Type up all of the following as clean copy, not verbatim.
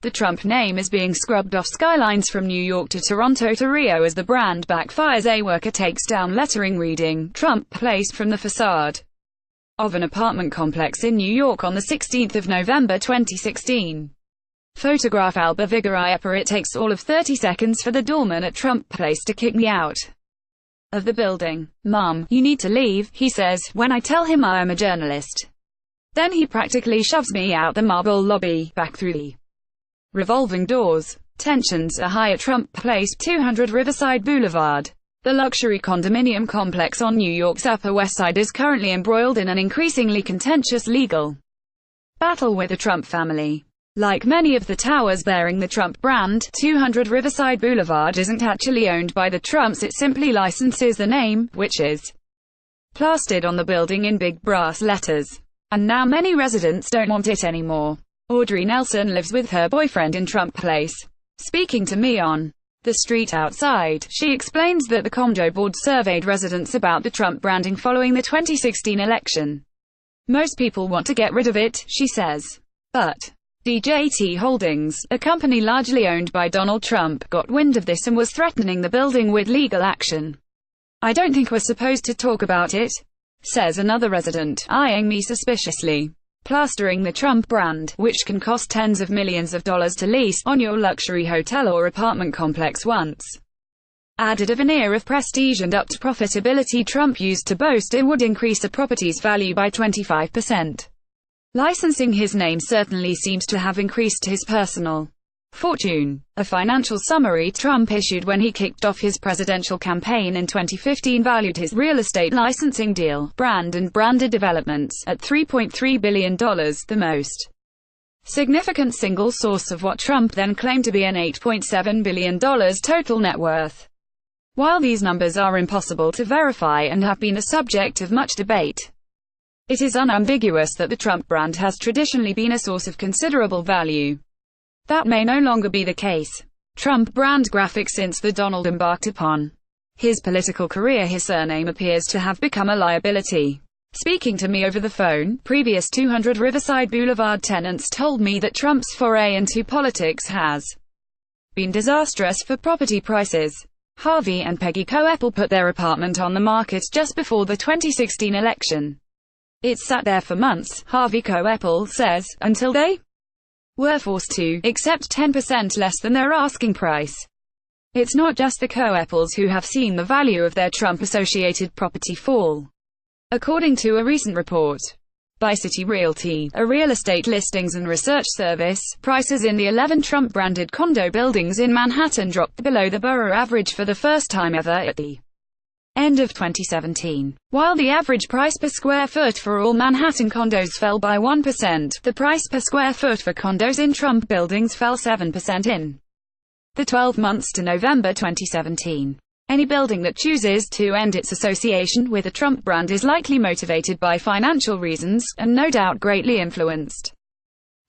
The Trump name is being scrubbed off skylines from New York to Toronto to Rio as the brand backfires. A worker takes down lettering reading Trump Place from the facade of an apartment complex in New York on the 16th of November 2016. Photograph Alba Vigoriepa. It takes all of 30 seconds for the doorman at Trump Place to kick me out of the building. "Mom, you need to leave," he says, when I tell him I am a journalist. Then he practically shoves me out the marble lobby, back through the revolving doors. Tensions are high at Trump Place, 200 Riverside Boulevard. The luxury condominium complex on New York's Upper West Side is currently embroiled in an increasingly contentious legal battle with the Trump family. Like many of the towers bearing the Trump brand, 200 Riverside Boulevard isn't actually owned by the Trumps. It simply licenses the name, which is plastered on the building in big brass letters. And now many residents don't want it anymore. Audrey Nelson lives with her boyfriend in Trump Place. Speaking to me on the street outside, she explains that the condo board surveyed residents about the Trump branding following the 2016 election. Most people want to get rid of it, she says. But DJT Holdings, a company largely owned by Donald Trump, got wind of this and was threatening the building with legal action. "I don't think we're supposed to talk about it," says another resident, eyeing me suspiciously. Plastering the Trump brand, which can cost tens of millions of dollars to lease, on your luxury hotel or apartment complex once added a veneer of prestige and upped profitability. Trump used to boast it would increase a property's value by 25%. Licensing his name certainly seems to have increased his personal fortune. A financial summary Trump issued when he kicked off his presidential campaign in 2015 valued his real estate licensing deal, brand and branded developments, at $3.3 billion, the most significant single source of what Trump then claimed to be an $8.7 billion total net worth. While these numbers are impossible to verify and have been the subject of much debate, it is unambiguous that the Trump brand has traditionally been a source of considerable value. That may no longer be the case. Trump brand graphics. Since the Donald embarked upon his political career, his surname appears to have become a liability. Speaking to me over the phone, previous 200 Riverside Boulevard tenants told me that Trump's foray into politics has been disastrous for property prices. Harvey and Peggy Coepple put their apartment on the market just before the 2016 election. It sat there for months, Harvey Coepple says, until they were forced to accept 10% less than their asking price. It's not just the Coepples who have seen the value of their Trump-associated property fall. According to a recent report by City Realty, a real estate listings and research service, prices in the 11 Trump-branded condo buildings in Manhattan dropped below the borough average for the first time ever at the end of 2017. While the average price per square foot for all Manhattan condos fell by 1%, the price per square foot for condos in Trump buildings fell 7% in the 12 months to November 2017. Any building that chooses to end its association with the Trump brand is likely motivated by financial reasons, and no doubt greatly influenced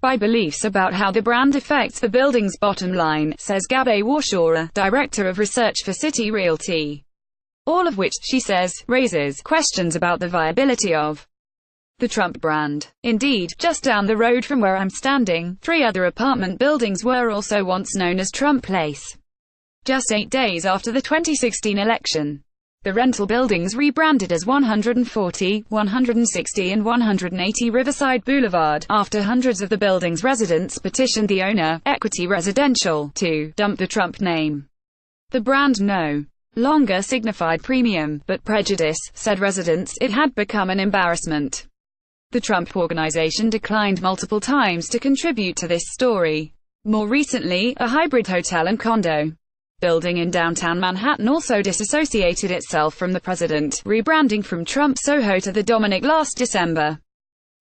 by beliefs about how the brand affects the building's bottom line, says Gabe Warshaw, director of research for City Realty. All of which, she says, raises questions about the viability of the Trump brand. Indeed, just down the road from where I'm standing, 3 other apartment buildings were also once known as Trump Place. Just 8 days after the 2016 election, the rental buildings rebranded as 140, 160 and 180 Riverside Boulevard, after hundreds of the building's residents petitioned the owner, Equity Residential, to dump the Trump name. The brand no longer signified premium, but prejudice, said residents. It had become an embarrassment. The Trump Organization declined multiple times to contribute to this story. More recently, a hybrid hotel and condo building in downtown Manhattan also disassociated itself from the president, rebranding from Trump Soho to the Dominic last December.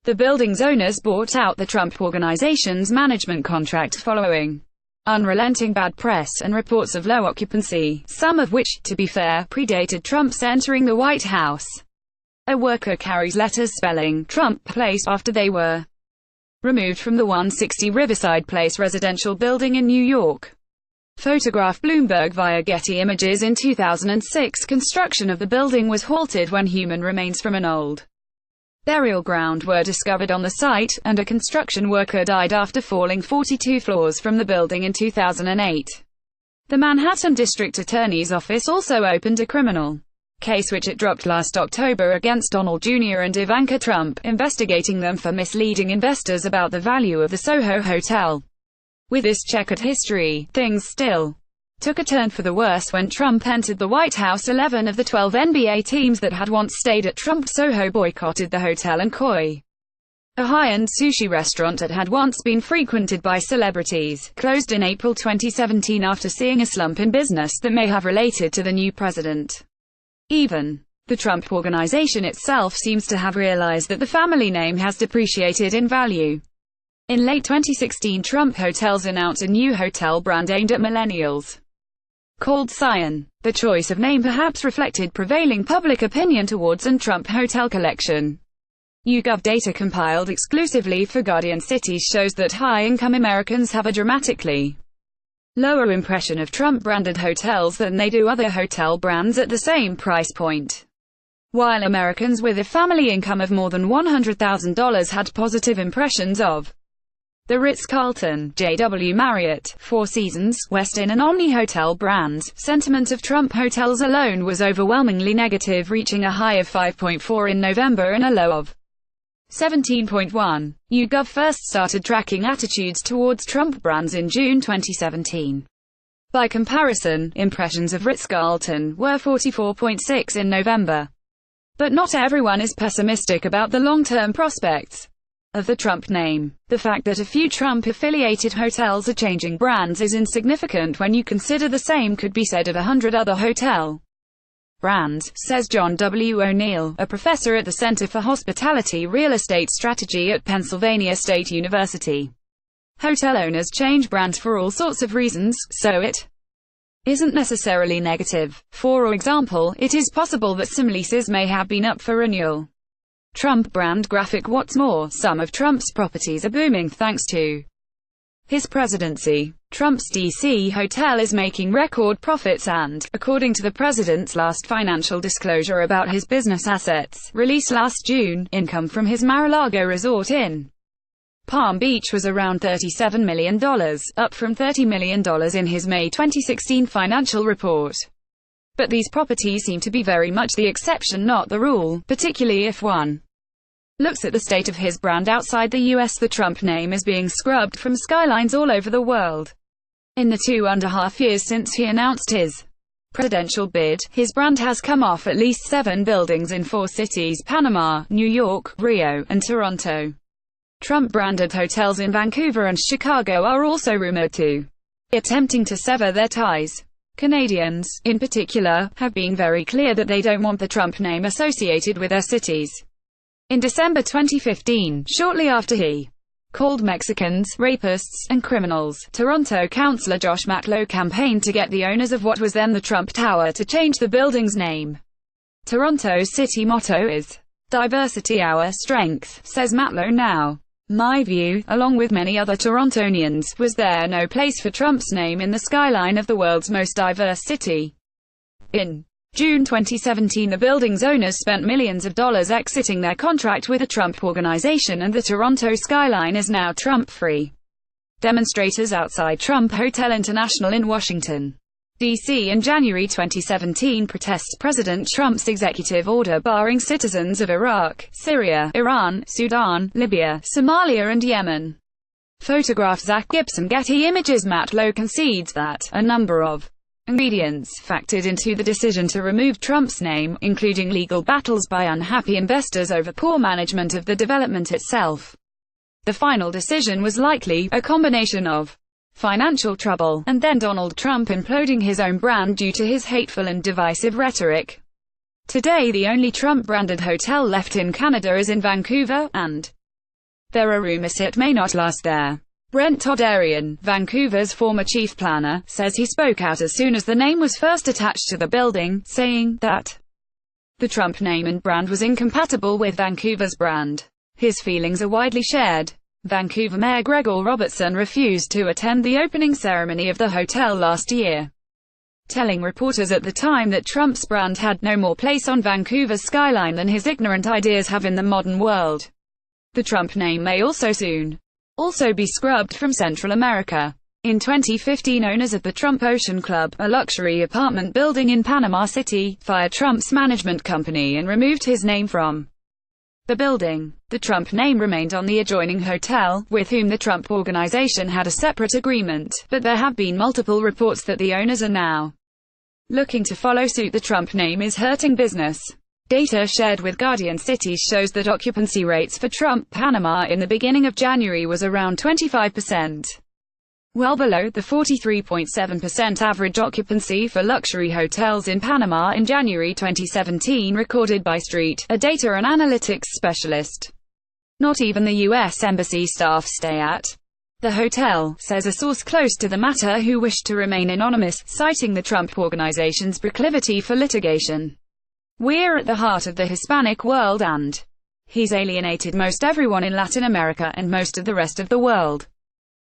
The building's owners bought out the Trump Organization's management contract following unrelenting bad press and reports of low occupancy, some of which, to be fair, predated Trump's entering the White House. A worker carries letters spelling Trump Place after they were removed from the 160 Riverside Place residential building in New York. Photograph Bloomberg via Getty Images. In 2006, construction of the building was halted when human remains from an old Burial ground were discovered on the site, and a construction worker died after falling 42 floors from the building in 2008. The Manhattan District Attorney's Office also opened a criminal case which it dropped last October against Donald Jr. and Ivanka Trump, investigating them for misleading investors about the value of the Soho Hotel. With this checkered history, things still took a turn for the worse when Trump entered the White House. 11 of the 12 NBA teams that had once stayed at Trump Soho boycotted the hotel, and Koi, a high-end sushi restaurant that had once been frequented by celebrities, closed in April 2017 after seeing a slump in business that may have related to the new president. Even the Trump Organization itself seems to have realized that the family name has depreciated in value. In late 2016, Trump Hotels announced a new hotel brand aimed at millennials, called Scion. The choice of name perhaps reflected prevailing public opinion towards an Trump Hotel collection. YouGov data compiled exclusively for Guardian Cities shows that high-income Americans have a dramatically lower impression of Trump-branded hotels than they do other hotel brands at the same price point. While Americans with a family income of more than $100,000 had positive impressions of the Ritz-Carlton, JW Marriott, Four Seasons, Westin and Omni Hotel brands, sentiment of Trump hotels alone was overwhelmingly negative, reaching a high of 5.4 in November and a low of 17.1. YouGov first started tracking attitudes towards Trump brands in June 2017. By comparison, impressions of Ritz-Carlton were 44.6 in November. But not everyone is pessimistic about the long-term prospects of the Trump name. The fact that a few Trump-affiliated hotels are changing brands is insignificant when you consider the same could be said of 100 other hotel brands, says John W. O'Neill, a professor at the Center for Hospitality Real Estate Strategy at Pennsylvania State University. Hotel owners change brands for all sorts of reasons, so it isn't necessarily negative. For example, it is possible that some leases may have been up for renewal. Trump brand graphic. What's more, some of Trump's properties are booming thanks to his presidency. Trump's D.C. hotel is making record profits and, according to the president's last financial disclosure about his business assets, released last June, income from his Mar-a-Lago resort in Palm Beach was around $37 million, up from $30 million in his May 2016 financial report. But these properties seem to be very much the exception, not the rule, particularly if one looks at the state of his brand outside the US. The Trump name is being scrubbed from skylines all over the world. In the 2.5 years since he announced his presidential bid, his brand has come off at least 7 buildings in 4 cities: Panama, New York, Rio, and Toronto. Trump-branded hotels in Vancouver and Chicago are also rumored to be attempting to sever their ties. Canadians, in particular, have been very clear that they don't want the Trump name associated with their cities. In December 2015, shortly after he called Mexicans rapists and criminals, Toronto councillor Josh Matlow campaigned to get the owners of what was then the Trump Tower to change the building's name. Toronto's city motto is, "Diversity our strength," says Matlow. Now, my view, along with many other Torontonians, was there no place for Trump's name in the skyline of the world's most diverse city. In June 2017, the building's owners spent millions of dollars exiting their contract with the Trump Organization, and the Toronto skyline is now Trump-free. Demonstrators outside Trump Hotel International in Washington, D.C. in January 2017 protest President Trump's executive order barring citizens of Iraq, Syria, Iran, Sudan, Libya, Somalia and Yemen. Photograph Zach Gibson. Getty Images. Matlow concedes that a number of ingredients factored into the decision to remove Trump's name, including legal battles by unhappy investors over poor management of the development itself. The final decision was likely a combination of financial trouble, and then Donald Trump imploding his own brand due to his hateful and divisive rhetoric. Today the only Trump-branded hotel left in Canada is in Vancouver, and there are rumors it may not last there. Brent Toderian, Vancouver's former chief planner, says he spoke out as soon as the name was first attached to the building, saying that the Trump name and brand was incompatible with Vancouver's brand. His feelings are widely shared. Vancouver Mayor Gregor Robertson refused to attend the opening ceremony of the hotel last year. telling reporters at the time that Trump's brand had no more place on Vancouver's skyline than his ignorant ideas have in the modern world. The Trump name may soon be scrubbed from Central America. In 2015, owners of the Trump Ocean Club, a luxury apartment building in Panama City, fired Trump's management company and removed his name from the building. The Trump name remained on the adjoining hotel, with whom the Trump Organization had a separate agreement, but there have been multiple reports that the owners are now looking to follow suit. The Trump name is hurting business. Data shared with Guardian Cities shows that occupancy rates for Trump Panama in the beginning of January was around 25%. Well below the 43.7% average occupancy for luxury hotels in Panama in January 2017 recorded by Street, a data and analytics specialist. Not even the U.S. Embassy staff stay at the hotel, says a source close to the matter who wished to remain anonymous, citing the Trump Organization's proclivity for litigation. "We're at the heart of the Hispanic world and he's alienated most everyone in Latin America and most of the rest of the world.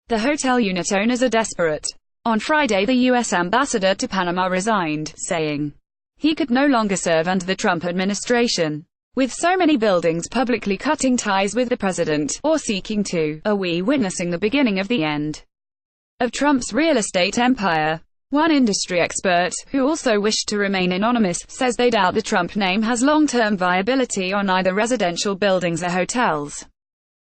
The hotel unit owners are desperate." On Friday, the U.S. ambassador to Panama resigned, saying he could no longer serve under the Trump administration. With so many buildings publicly cutting ties with the president, or seeking to, are we witnessing the beginning of the end of Trump's real estate empire? One industry expert, who also wished to remain anonymous, says they doubt the Trump name has long-term viability on either residential buildings or hotels.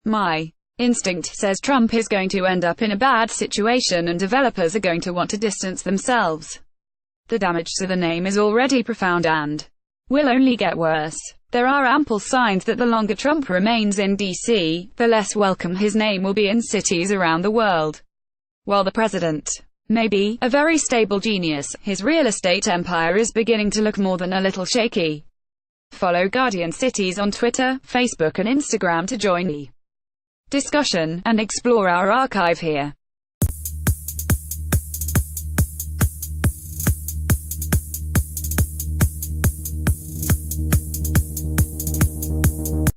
"My instinct says Trump is going to end up in a bad situation and developers are going to want to distance themselves. The damage to the name is already profound and will only get worse. There are ample signs that the longer Trump remains in D.C., the less welcome his name will be in cities around the world. While the president may be a very stable genius, his real estate empire is beginning to look more than a little shaky." Follow Guardian Cities on Twitter, Facebook and Instagram to join the discussion and explore our archive here.